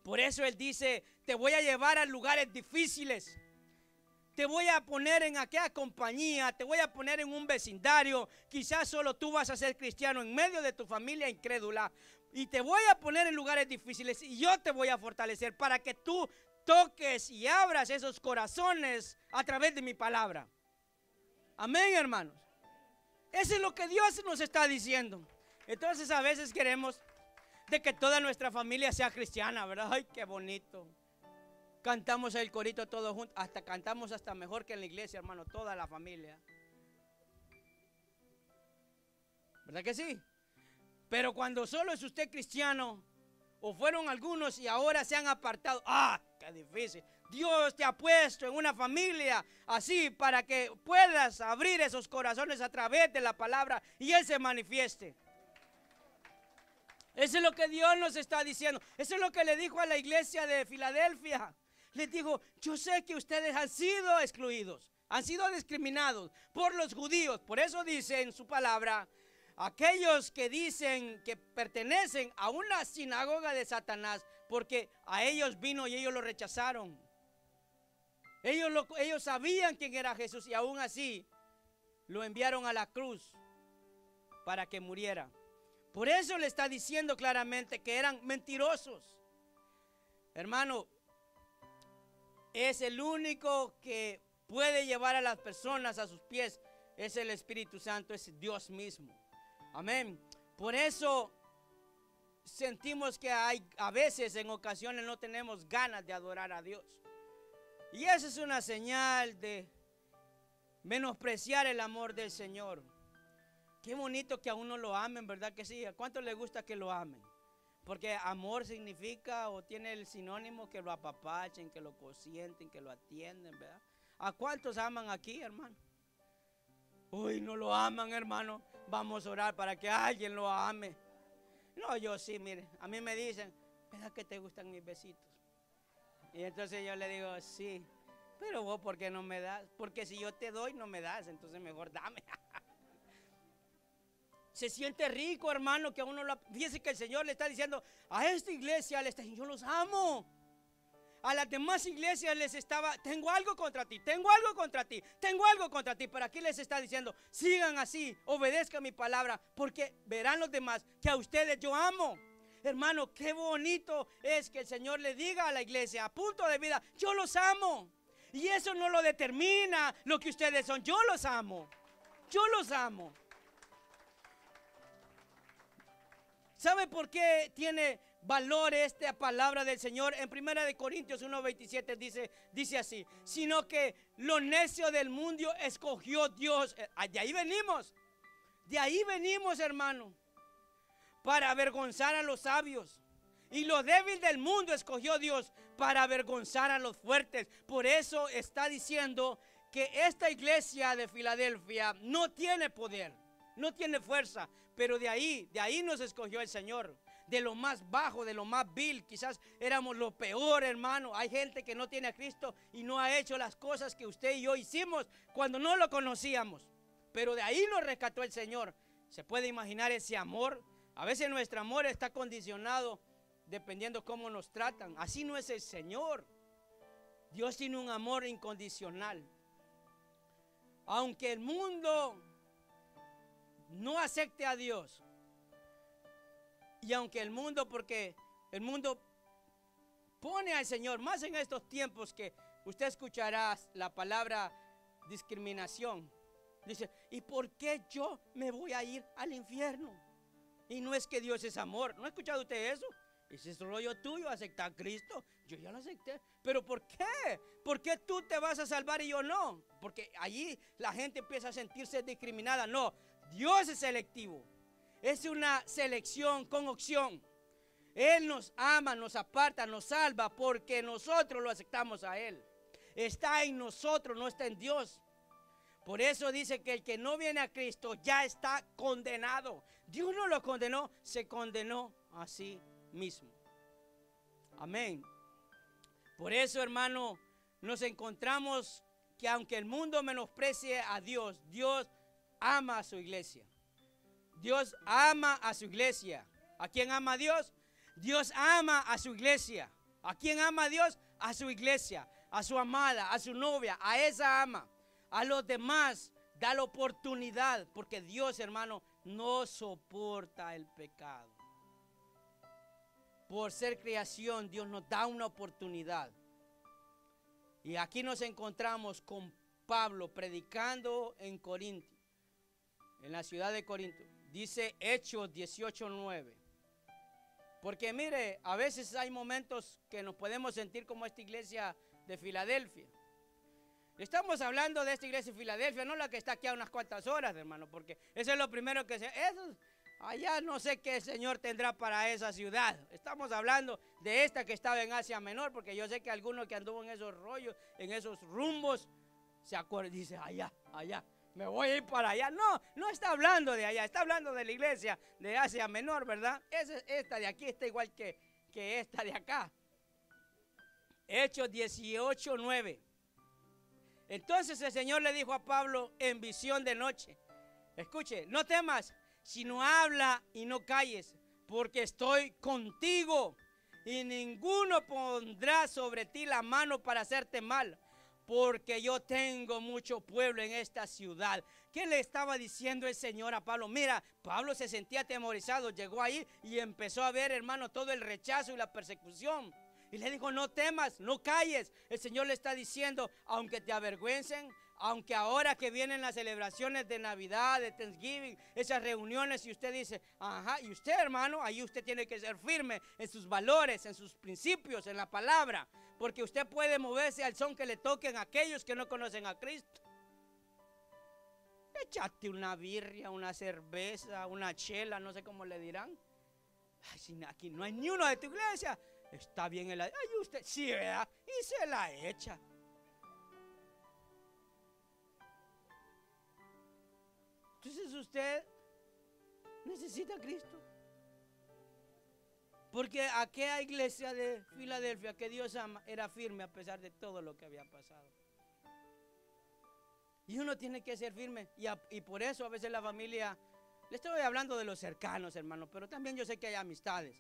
B: Por eso Él dice, te voy a llevar a lugares difíciles. Te voy a poner en aquella compañía, te voy a poner en un vecindario. Quizás solo tú vas a ser cristiano en medio de tu familia incrédula. Y te voy a poner en lugares difíciles y yo te voy a fortalecer para que tú toques y abras esos corazones a través de mi palabra. Amén, hermanos. Eso es lo que Dios nos está diciendo. Entonces a veces queremos de que toda nuestra familia sea cristiana, ¿verdad? Ay, qué bonito. Cantamos el corito todos juntos, cantamos hasta mejor que en la iglesia, hermano, toda la familia. ¿Verdad que sí? Pero cuando solo es usted cristiano, o fueron algunos y ahora se han apartado, ¡ah, qué difícil! Dios te ha puesto en una familia así para que puedas abrir esos corazones a través de la palabra y Él se manifieste. Eso es lo que Dios nos está diciendo. Eso es lo que le dijo a la iglesia de Filadelfia. Les dijo, yo sé que ustedes han sido excluidos, han sido discriminados por los judíos. Por eso dice en su palabra, aquellos que dicen que pertenecen a una sinagoga de Satanás, porque a ellos vino y ellos lo rechazaron. Ellos sabían quién era Jesús y aún así lo enviaron a la cruz para que muriera. Por eso le está diciendo claramente que eran mentirosos. Hermano, es el único que puede llevar a las personas a sus pies. Es el Espíritu Santo, es Dios mismo. Amén. Por eso sentimos que a veces, en ocasiones, no tenemos ganas de adorar a Dios. Y esa es una señal de menospreciar el amor del Señor. Qué bonito que a uno lo amen, ¿verdad que sí? ¿A cuánto le gusta que lo amen? Porque amor significa o tiene el sinónimo que lo apapachen, que lo consienten, que lo atienden, ¿verdad? ¿A cuántos aman aquí, hermano? Uy, no lo aman, hermano. Vamos a orar para que alguien lo ame. No, yo sí, mire, a mí me dicen, ¿verdad que te gustan mis besitos? Y entonces yo le digo, sí, pero vos, ¿por qué no me das? Porque si yo te doy, no me das, entonces mejor dame. Se siente rico, hermano, que a uno lo... Fíjese que el Señor le está diciendo, a esta iglesia le está diciendo, yo los amo. A las demás iglesias les estaba, tengo algo contra ti, tengo algo contra ti, tengo algo contra ti. Pero aquí les está diciendo, sigan así, obedezcan mi palabra, porque verán los demás que a ustedes yo amo. Hermano, qué bonito es que el Señor le diga a la iglesia, a punto de vida, yo los amo. Y eso no lo determina lo que ustedes son, yo los amo. Yo los amo. ¿Sabe por qué tiene valore esta palabra del Señor. En 1 Corintios 1:27 dice así: sino que lo necio del mundo escogió Dios. De ahí venimos, hermano, para avergonzar a los sabios. Y lo débil del mundo escogió Dios para avergonzar a los fuertes. Por eso está diciendo que esta iglesia de Filadelfia no tiene poder, no tiene fuerza, pero de ahí nos escogió el Señor. De lo más bajo, de lo más vil, quizás éramos lo peor, hermano. Hay gente que no tiene a Cristo y no ha hecho las cosas que usted y yo hicimos cuando no lo conocíamos, pero de ahí nos rescató el Señor. ¿Se puede imaginar ese amor? A veces nuestro amor está condicionado dependiendo cómo nos tratan. Así no es el Señor. Dios tiene un amor incondicional. Aunque el mundo no acepte a Dios, y aunque el mundo, porque el mundo pone al Señor, más en estos tiempos que usted escuchará la palabra discriminación. Dice: ¿y por qué yo me voy a ir al infierno? Y no es que Dios es amor. ¿No ha escuchado usted eso? Ese es rollo tuyo, aceptar a Cristo. Yo ya lo acepté. ¿Pero por qué? ¿Por qué tú te vas a salvar y yo no? Porque allí la gente empieza a sentirse discriminada. No, Dios es selectivo. Es una selección con opción. Él nos ama, nos aparta, nos salva porque nosotros lo aceptamos a Él. Está en nosotros, no está en Dios. Por eso dice que el que no viene a Cristo ya está condenado. Dios no lo condenó, se condenó a sí mismo. Amén. Por eso, hermano, nos encontramos que aunque el mundo menosprecie a Dios, Dios ama a su iglesia. Dios ama a su iglesia. ¿A quién ama Dios? Dios ama a su iglesia. ¿A quién ama Dios? A su iglesia, a su amada, a su novia, a esa ama. A los demás da la oportunidad, porque Dios, hermano, no soporta el pecado. Por ser creación, Dios nos da una oportunidad. Y aquí nos encontramos con Pablo predicando en Corinto, en la ciudad de Corinto. Dice Hechos 18:9. Porque mire, a veces hay momentos que nos podemos sentir como esta iglesia de Filadelfia. Estamos hablando de esta iglesia de Filadelfia, no la que está aquí a unas cuantas horas, hermano, porque eso es lo primero que allá no sé qué el Señor tendrá para esa ciudad. Estamos hablando de esta que estaba en Asia Menor, porque yo sé que alguno que anduvo en esos rollos, en esos rumbos, se acuerda y dice: allá, me voy a ir para allá. No está hablando de allá, está hablando de la iglesia de Asia Menor, ¿verdad? Esta de aquí está igual que esta de acá. Hechos 18:9. Entonces el Señor le dijo a Pablo en visión de noche: escuche, no temas, sino habla y no calles, porque estoy contigo y ninguno pondrá sobre ti la mano para hacerte mal, porque yo tengo mucho pueblo en esta ciudad. ¿Qué le estaba diciendo el Señor a Pablo? Mira, Pablo se sentía atemorizado, llegó ahí y empezó a ver, hermano, todo el rechazo y la persecución. Y le dijo: no temas, no calles. El Señor le está diciendo: aunque te avergüencen, aunque ahora que vienen las celebraciones de Navidad, de Thanksgiving, esas reuniones, y usted dice: ajá, y usted, hermano, ahí usted tiene que ser firme en sus valores, en sus principios, en la palabra, porque usted puede moverse al son que le toquen a aquellos que no conocen a Cristo. Échate una birria, una cerveza, una chela, no sé cómo le dirán. Ay, si aquí no hay ni uno de tu iglesia. Está bien ay, usted, sí, ¿verdad? Y se la echa. Entonces usted necesita a Cristo. Porque aquella iglesia de Filadelfia que Dios ama era firme a pesar de todo lo que había pasado. Y uno tiene que ser firme. Y por eso a veces la familia, le estoy hablando de los cercanos, hermano, pero también yo sé que hay amistades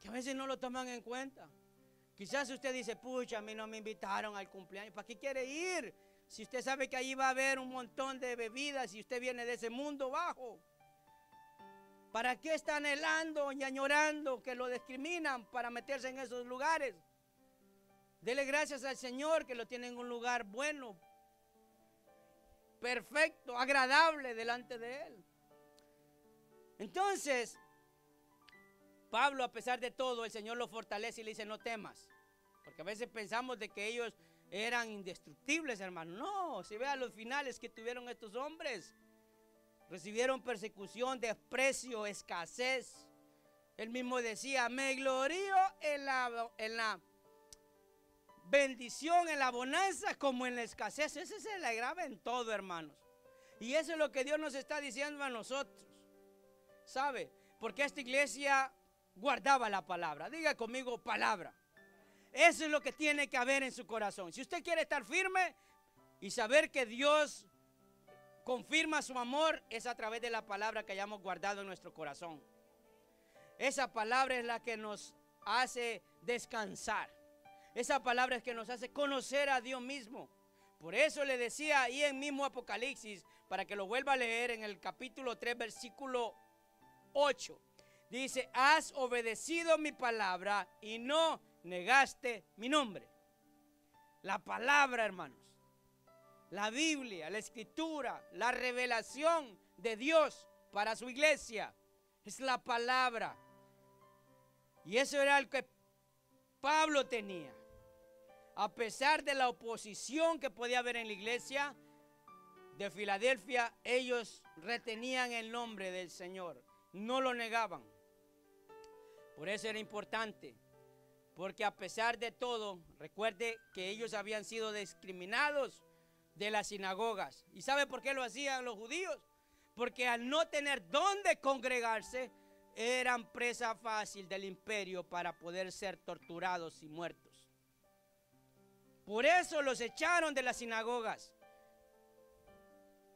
B: que a veces no lo toman en cuenta. Quizás usted dice: pucha, a mí no me invitaron al cumpleaños. ¿Para qué quiere ir? Si usted sabe que allí va a haber un montón de bebidas y usted viene de ese mundo bajo. ¿Para qué está anhelando y añorando que lo discriminan para meterse en esos lugares? Dele gracias al Señor que lo tiene en un lugar bueno, perfecto, agradable delante de Él. Entonces, Pablo, a pesar de todo, el Señor lo fortalece y le dice, no temas. Porque a veces pensamos de que ellos eran indestructibles, hermano. No, si vean los finales que tuvieron estos hombres. Recibieron persecución, desprecio, escasez. Él mismo decía, me glorío en la bendición, en la bonanza, como en la escasez. Ese se le graba en todo, hermanos. Y eso es lo que Dios nos está diciendo a nosotros. ¿Sabe? Porque esta iglesia guardaba la palabra. Diga conmigo, palabra. Eso es lo que tiene que haber en su corazón. Si usted quiere estar firme y saber que Dios confirma su amor, es a través de la palabra que hayamos guardado en nuestro corazón. Esa palabra es la que nos hace descansar. Esa palabra es que nos hace conocer a Dios mismo. Por eso le decía ahí en mismo Apocalipsis, para que lo vuelva a leer en el capítulo 3, versículo 8. Dice, has obedecido mi palabra y no negaste mi nombre. La palabra, hermanos. La Biblia, la Escritura, la revelación de Dios para su iglesia. Es la palabra. Y eso era lo que Pablo tenía. A pesar de la oposición que podía haber en la iglesia de Filadelfia, ellos retenían el nombre del Señor. No lo negaban. Por eso era importante. Porque a pesar de todo, recuerde que ellos habían sido discriminados de las sinagogas. ¿Y sabe por qué lo hacían los judíos? Porque al no tener dónde congregarse, eran presa fácil del imperio para poder ser torturados y muertos. Por eso los echaron de las sinagogas.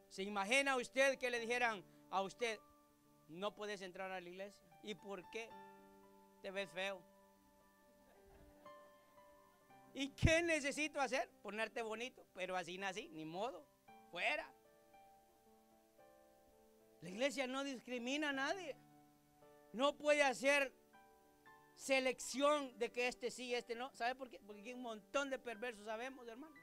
B: ¿Se imagina usted que le dijeran a usted, no puedes entrar a la iglesia? ¿Y por qué? Te ves feo. ¿Y qué necesito hacer? Ponerte bonito, pero así nací, ni modo, fuera. La iglesia no discrimina a nadie. No puede hacer selección de que este sí, este no. ¿Sabe por qué? Porque hay un montón de perversos, sabemos, hermano.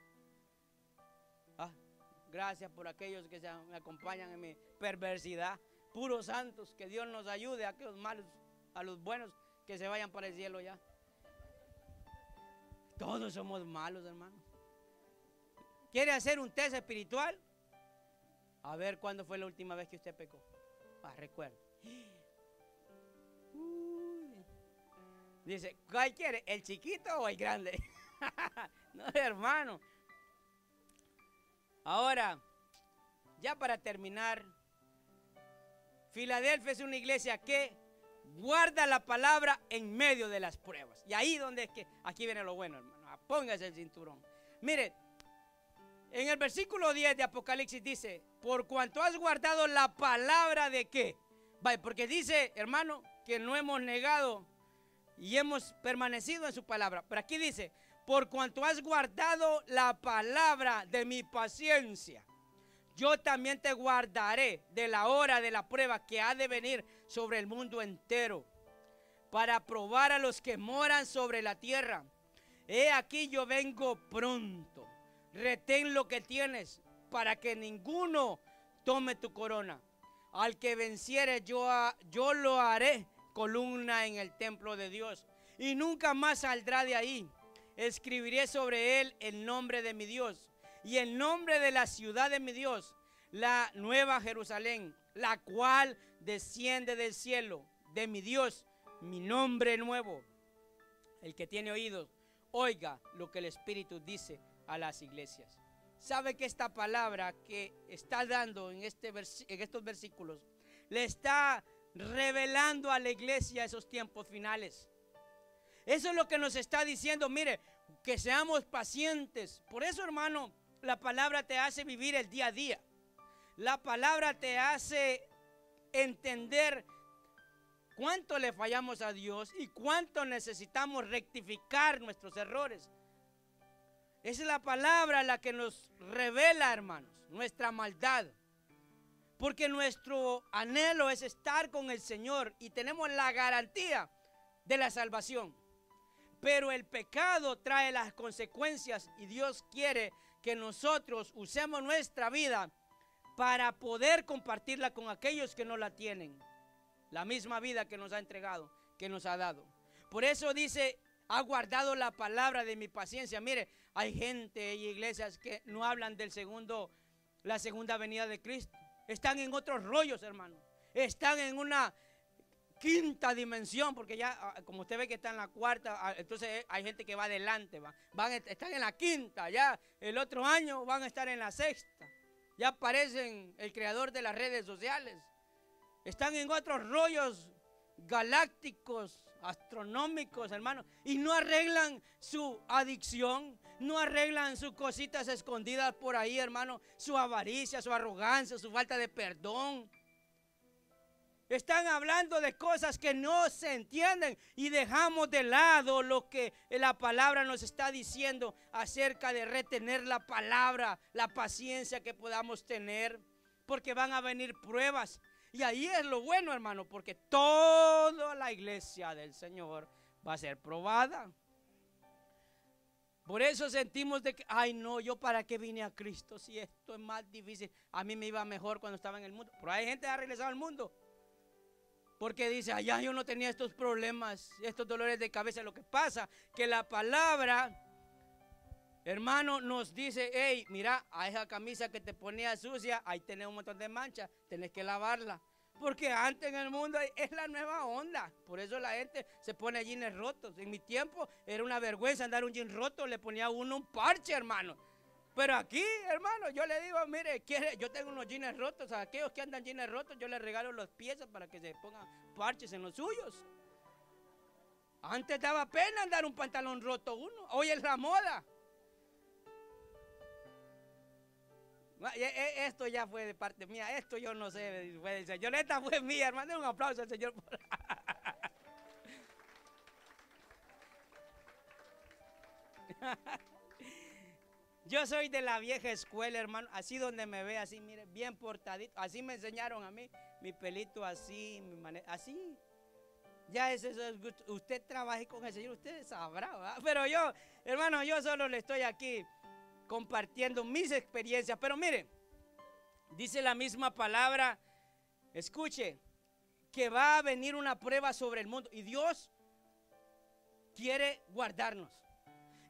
B: Gracias por aquellos que me acompañan en mi perversidad. Puros santos, que Dios nos ayude a aquellos malos, a los buenos que se vayan para el cielo ya. Todos somos malos, hermano. ¿Quiere hacer un test espiritual? A ver cuándo fue la última vez que usted pecó. Recuerda. Dice, ¿cuál quiere? ¿El chiquito o el grande? No, hermano. Ahora, ya para terminar, Filadelfia es una iglesia que guarda la palabra en medio de las pruebas. Y ahí donde es que, aquí viene lo bueno, hermano. Póngase el cinturón. Mire, en el versículo 10 de Apocalipsis dice, por cuanto has guardado la palabra de qué. Porque dice, hermano, que no hemos negado y hemos permanecido en su palabra. Pero aquí dice, por cuanto has guardado la palabra de mi paciencia, yo también te guardaré de la hora de la prueba que ha de venir sobre el mundo entero, para probar a los que moran sobre la tierra. He aquí yo vengo pronto. Retén lo que tienes, para que ninguno tome tu corona. Al que venciere yo lo haré columna en el templo de Dios, y nunca más saldrá de ahí. Escribiré sobre él el nombre de mi Dios y el nombre de la ciudad de mi Dios, la nueva Jerusalén, la cual desciende del cielo de mi Dios, mi nombre nuevo. El que tiene oídos, oiga lo que el Espíritu dice a las iglesias. ¿Sabe que esta palabra que está dando en estos versículos le está revelando a la iglesia esos tiempos finales? Eso es lo que nos está diciendo. Mire, que seamos pacientes. Por eso, hermano, la palabra te hace vivir el día a día. La palabra te hace entender cuánto le fallamos a Dios y cuánto necesitamos rectificar nuestros errores. Es la palabra la que nos revela, hermanos, nuestra maldad. Porque nuestro anhelo es estar con el Señor y tenemos la garantía de la salvación. Pero el pecado trae las consecuencias y Dios quiere que nosotros usemos nuestra vida para poder compartirla con aquellos que no la tienen. La misma vida que nos ha entregado. que nos ha dado. Por eso dice, ha guardado la palabra de mi paciencia. Mire, hay gente y iglesias que no hablan la segunda venida de Cristo. Están en otros rollos, hermano. Están en una quinta dimensión, porque ya, como usted ve que está en la cuarta, entonces hay gente que va adelante, están en la quinta, ya el otro año van a estar en la sexta. Ya aparecen el creador de las redes sociales. Están en otros rollos galácticos, astronómicos, hermano, y no arreglan su adicción, no arreglan sus cositas escondidas por ahí, hermano, su avaricia, su arrogancia, su falta de perdón. Están hablando de cosas que no se entienden y dejamos de lado lo que la palabra nos está diciendo acerca de retener la palabra, la paciencia que podamos tener, porque van a venir pruebas. Y ahí es lo bueno, hermano, porque toda la iglesia del Señor va a ser probada. Por eso sentimos de que, ay no, yo para qué vine a Cristo si esto es más difícil. A mí me iba mejor cuando estaba en el mundo. Pero hay gente que ha regresado al mundo porque dice, allá yo no tenía estos problemas, estos dolores de cabeza. Lo que pasa que la palabra, hermano, nos dice, hey, mira, a esa camisa que te ponía sucia, ahí tenés un montón de manchas, tenés que lavarla. Porque antes en el mundo es la nueva onda. Por eso la gente se pone jeans rotos. En mi tiempo era una vergüenza andar un jean roto, le ponía uno un parche, hermano. Pero aquí, hermano, yo le digo, mire, yo tengo unos jeans rotos. A aquellos que andan jeans rotos, yo les regalo las piezas para que se pongan parches en los suyos. Antes daba pena andar un pantalón roto uno. Hoy es la moda. Esto ya fue de parte mía. Esto yo no sé, fue del Señor. Esta fue mía, hermano. Un aplauso al Señor. Yo soy de la vieja escuela, hermano. Así donde me ve, así, mire, bien portadito. Así me enseñaron a mí. Mi pelito así, mi manera, así. Ya eso es gusto. Usted trabaje con el Señor, usted sabrá, ¿verdad? Pero yo, hermano, yo solo le estoy aquí compartiendo mis experiencias. Pero mire, dice la misma palabra, escuche, que va a venir una prueba sobre el mundo. Y Dios quiere guardarnos.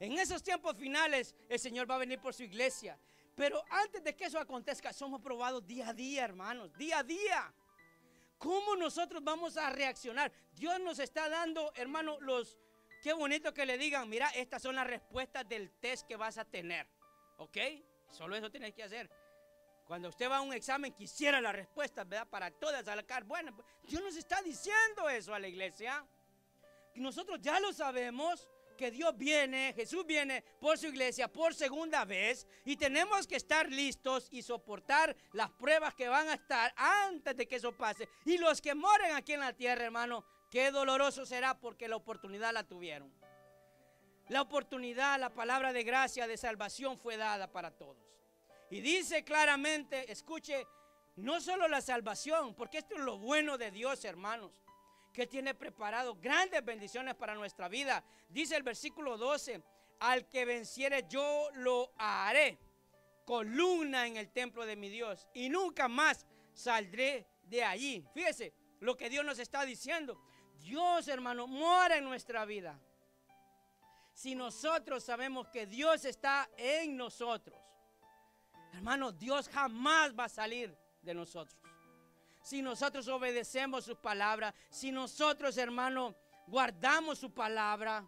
B: En esos tiempos finales, el Señor va a venir por su iglesia. Pero antes de que eso acontezca, somos probados día a día, hermanos, día a día. ¿Cómo nosotros vamos a reaccionar? Dios nos está dando, hermano, qué bonito que le digan, mira, estas son las respuestas del test que vas a tener. ¿Ok? Solo eso tienes que hacer. Cuando usted va a un examen, quisiera la respuesta, ¿verdad? Para todas sacar. Bueno, Dios nos está diciendo eso a la iglesia. Nosotros ya lo sabemos, que Dios viene, Jesús viene por su iglesia por segunda vez. Y tenemos que estar listos y soportar las pruebas que van a estar antes de que eso pase. Y los que moren aquí en la tierra, hermano, qué doloroso será porque la oportunidad la tuvieron. La oportunidad, la palabra de gracia, de salvación fue dada para todos. Y dice claramente, escuche, no solo la salvación, porque esto es lo bueno de Dios, hermanos, que tiene preparado grandes bendiciones para nuestra vida. Dice el versículo 12, al que venciere yo lo haré columna en el templo de mi Dios y nunca más saldré de allí. Fíjese lo que Dios nos está diciendo. Dios, hermano, mora en nuestra vida. Si nosotros sabemos que Dios está en nosotros, hermano, Dios jamás va a salir de nosotros. Si nosotros obedecemos su palabra, si nosotros, hermano, guardamos su palabra,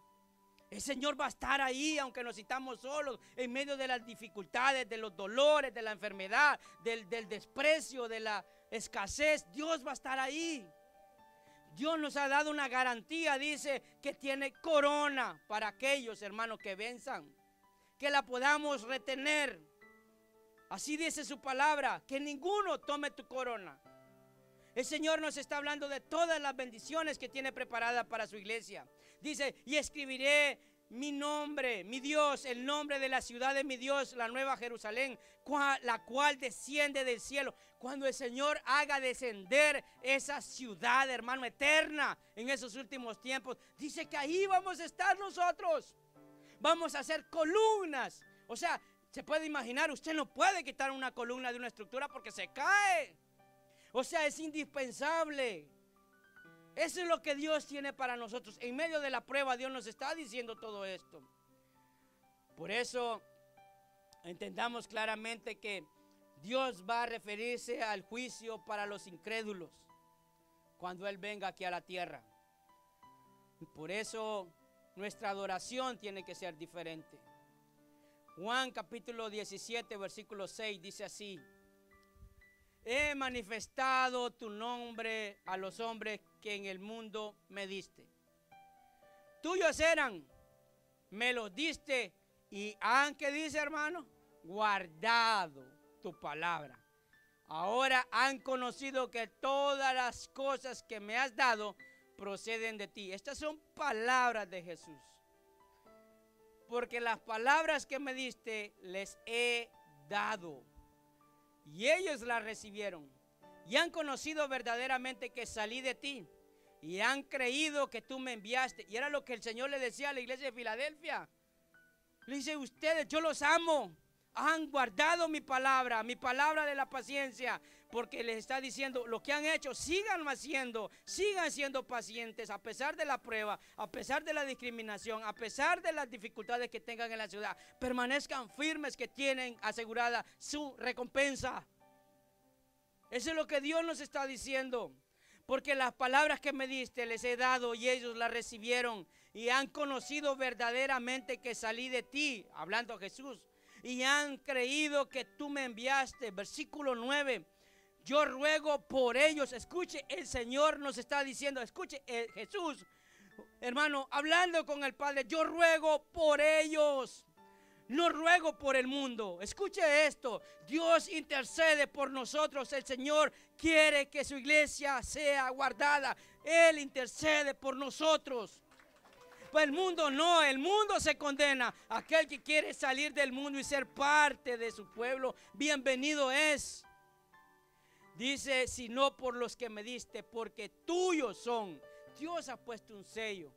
B: el Señor va a estar ahí, aunque nos sintamos solos, en medio de las dificultades, de los dolores, de la enfermedad, del desprecio, de la escasez. Dios va a estar ahí. Dios nos ha dado una garantía, dice, que tiene corona para aquellos, hermanos, que venzan, que la podamos retener. Así dice su palabra, que ninguno tome tu corona. El Señor nos está hablando de todas las bendiciones que tiene preparadas para su iglesia. Dice, y escribiré mi nombre, mi Dios, el nombre de la ciudad de mi Dios, la nueva Jerusalén, la cual desciende del cielo. Cuando el Señor haga descender esa ciudad, hermano, eterna en esos últimos tiempos, dice que ahí vamos a estar nosotros. Vamos a hacer columnas. O sea, se puede imaginar, usted no puede quitar una columna de una estructura porque se cae. O sea, es indispensable Eso es lo que Dios tiene para nosotros. En medio de la prueba Dios nos está diciendo todo esto. Por eso entendamos claramente que Dios va a referirse al juicio para los incrédulos cuando Él venga aquí a la tierra. Y por eso nuestra adoración tiene que ser diferente. Juan capítulo 17 versículo 6 dice así: he manifestado tu nombre a los hombres que en el mundo me diste. Tuyos eran, me los diste y han, ¿qué dice, hermano? Guardado tu palabra. Ahora han conocido que todas las cosas que me has dado proceden de ti. Estas son palabras de Jesús. Porque las palabras que me diste les he dado. Y ellos las recibieron. Y han conocido verdaderamente que salí de ti. Y han creído que tú me enviaste. Y era lo que el Señor le decía a la iglesia de Filadelfia. Le dice: ustedes, yo los amo. Han guardado mi palabra de la paciencia. Porque les está diciendo lo que han hecho, sigan haciendo, sigan siendo pacientes a pesar de la prueba, a pesar de la discriminación, a pesar de las dificultades que tengan en la ciudad. Permanezcan firmes, que tienen asegurada su recompensa. Eso es lo que Dios nos está diciendo. Porque las palabras que me diste les he dado y ellos las recibieron y han conocido verdaderamente que salí de ti, hablando a Jesús, y han creído que tú me enviaste. Versículo 9. Yo ruego por ellos. Escuche, el Señor nos está diciendo, escuche, Jesús, hermano, hablando con el Padre, yo ruego por ellos. No ruego por el mundo. Escuche esto. Dios intercede por nosotros. El Señor quiere que su iglesia sea guardada. Él intercede por nosotros. Pues el mundo no, el mundo se condena. Aquel que quiere salir del mundo y ser parte de su pueblo, bienvenido es. Dice: sino por los que me diste, porque tuyos son. Dios ha puesto un sello.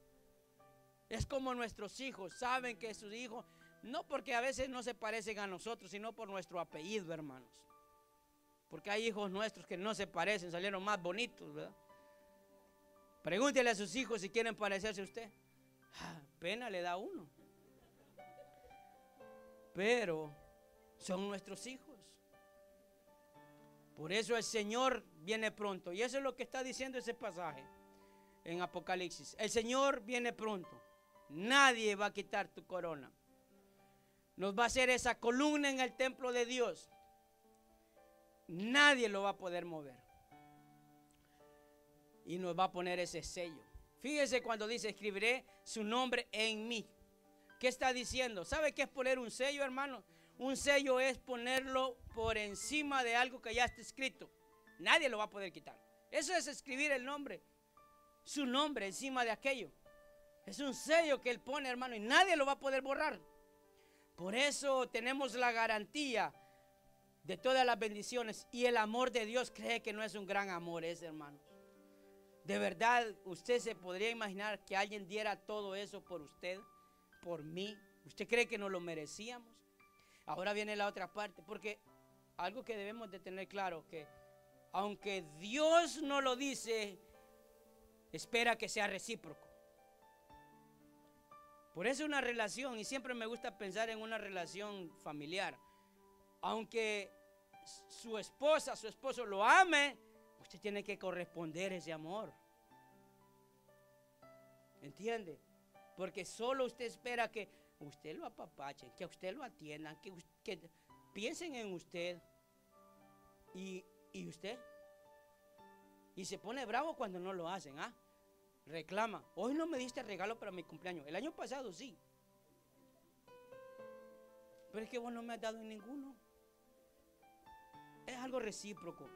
B: Es como nuestros hijos, saben que sus hijos, no porque a veces no se parecen a nosotros, sino por nuestro apellido, hermanos. Porque hay hijos nuestros que no se parecen, salieron más bonitos, ¿verdad? Pregúntele a sus hijos si quieren parecerse a usted. Pena le da a uno. Pero son nuestros hijos. Por eso el Señor viene pronto. Y eso es lo que está diciendo ese pasaje en Apocalipsis. El Señor viene pronto. Nadie va a quitar tu corona. Nos va a hacer esa columna en el templo de Dios. Nadie lo va a poder mover. Y nos va a poner ese sello. Fíjese cuando dice: escribiré su nombre en mí. ¿Qué está diciendo? ¿Sabe qué es poner un sello, hermano? Un sello es ponerlo por encima de algo que ya está escrito. Nadie lo va a poder quitar. Eso es escribir el nombre, su nombre encima de aquello. Es un sello que Él pone, hermano, y nadie lo va a poder borrar. Por eso tenemos la garantía de todas las bendiciones. Y el amor de Dios, cree que no es un gran amor ese, hermano. De verdad, usted se podría imaginar que alguien diera todo eso por usted, por mí. ¿Usted cree que no lo merecíamos? Ahora viene la otra parte, porque algo que debemos de tener claro, que aunque Dios no lo dice, espera que sea recíproco. Por eso una relación, y siempre me gusta pensar en una relación familiar, aunque su esposa, su esposo lo ame, usted tiene que corresponder ese amor. ¿Entiende? Porque solo usted espera que usted lo apapachen, que a usted lo atiendan, que piensen en usted. Y usted. Y se pone bravo cuando no lo hacen, ¿ah? Reclama: hoy no me diste regalo para mi cumpleaños. El año pasado sí. Pero es que vos no me has dado ninguno. Es algo recíproco.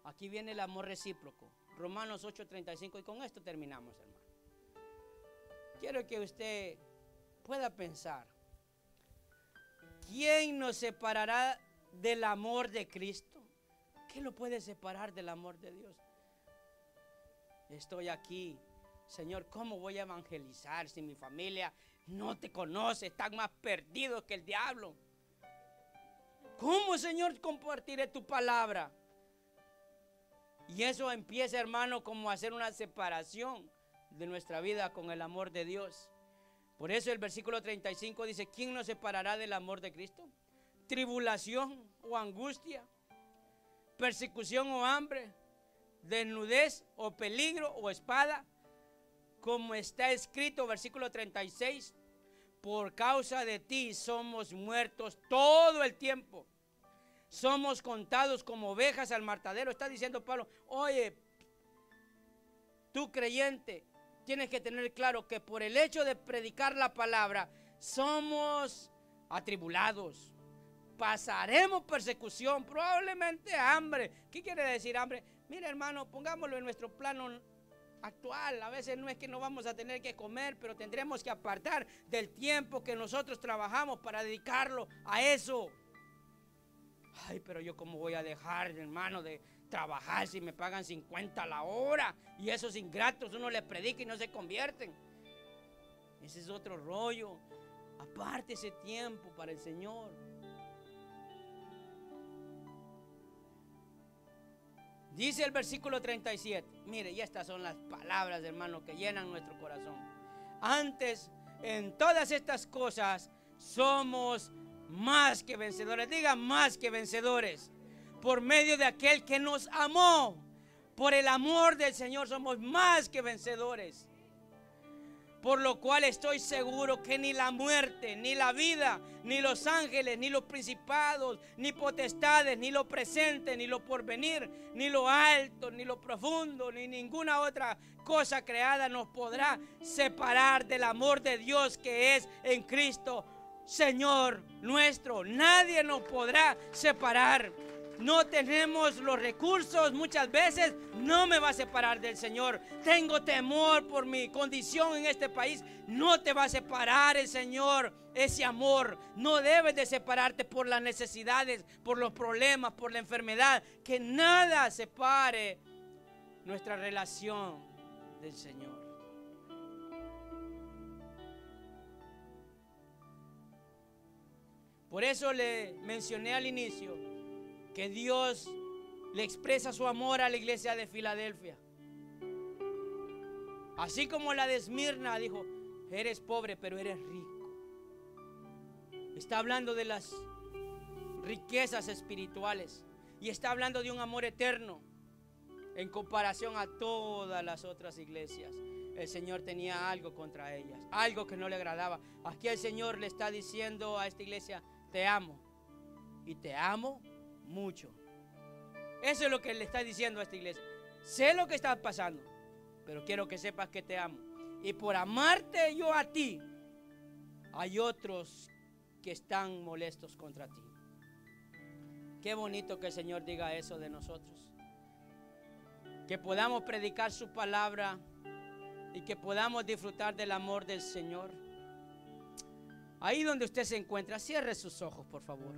B: Aquí viene el amor recíproco. Romanos 8:35. Y con esto terminamos, hermano. Quiero que usted pueda pensar: ¿quién nos separará del amor de Cristo? ¿Qué lo puede separar del amor de Dios? Estoy aquí, Señor, ¿cómo voy a evangelizar si mi familia no te conoce? Están más perdidos que el diablo. ¿Cómo, Señor, compartiré tu palabra? Y eso empieza, hermano, como a hacer una separación de nuestra vida con el amor de Dios. Por eso el versículo 35 dice: ¿quién nos separará del amor de Cristo? ¿Tribulación o angustia? ¿Persecución o hambre? ¿Desnudez o peligro o espada? Como está escrito, versículo 36, por causa de ti somos muertos todo el tiempo. Somos contados como ovejas al matadero. Está diciendo Pablo: oye, tú creyente, tienes que tener claro que por el hecho de predicar la palabra, somos atribulados. Pasaremos persecución, probablemente hambre. ¿Qué quiere decir hambre? Mira, hermano, pongámoslo en nuestro plano actual. A veces no es que no vamos a tener que comer, pero tendremos que apartar del tiempo que nosotros trabajamos para dedicarlo a eso. Ay, pero yo cómo voy a dejar, hermano, de trabajar si me pagan 50 la hora y esos ingratos uno les predica y no se convierten. Ese es otro rollo. Aparte ese tiempo para el Señor. Dice el versículo 37. Mire, y estas son las palabras, hermano, que llenan nuestro corazón. Antes, en todas estas cosas, somos más que vencedores. Diga: más que vencedores. Por medio de aquel que nos amó. Por el amor del Señor somos más que vencedores. Por lo cual estoy seguro que ni la muerte, ni la vida, ni los ángeles, ni los principados, ni potestades, ni lo presente, ni lo porvenir, ni lo alto, ni lo profundo, ni ninguna otra cosa creada nos podrá separar del amor de Dios que es en Cristo, Señor nuestro. Nadie nos podrá separar. No tenemos los recursos, muchas veces no me va a separar del Señor. Tengo temor por mi condición en este país. No te va a separar el Señor. Ese amor no debes de separarte por las necesidades, por los problemas, por la enfermedad. Que nada separe nuestra relación del Señor. Por eso le mencioné al inicio que Dios le expresa su amor a la iglesia de Filadelfia. Así como la de Esmirna dijo: eres pobre pero eres rico. Está hablando de las riquezas espirituales y está hablando de un amor eterno en comparación a todas las otras iglesias. El Señor tenía algo contra ellas, algo que no le agradaba. Aquí el Señor le está diciendo a esta iglesia: te amo y te amo mucho. Eso es lo que le está diciendo a esta iglesia. Sé lo que está pasando, pero quiero que sepas que te amo. Y por amarte yo a ti, hay otros que están molestos contra ti. Qué bonito que el Señor diga eso de nosotros. Que podamos predicar su palabra y que podamos disfrutar del amor del Señor. Ahí donde usted se encuentra, cierre sus ojos, por favor.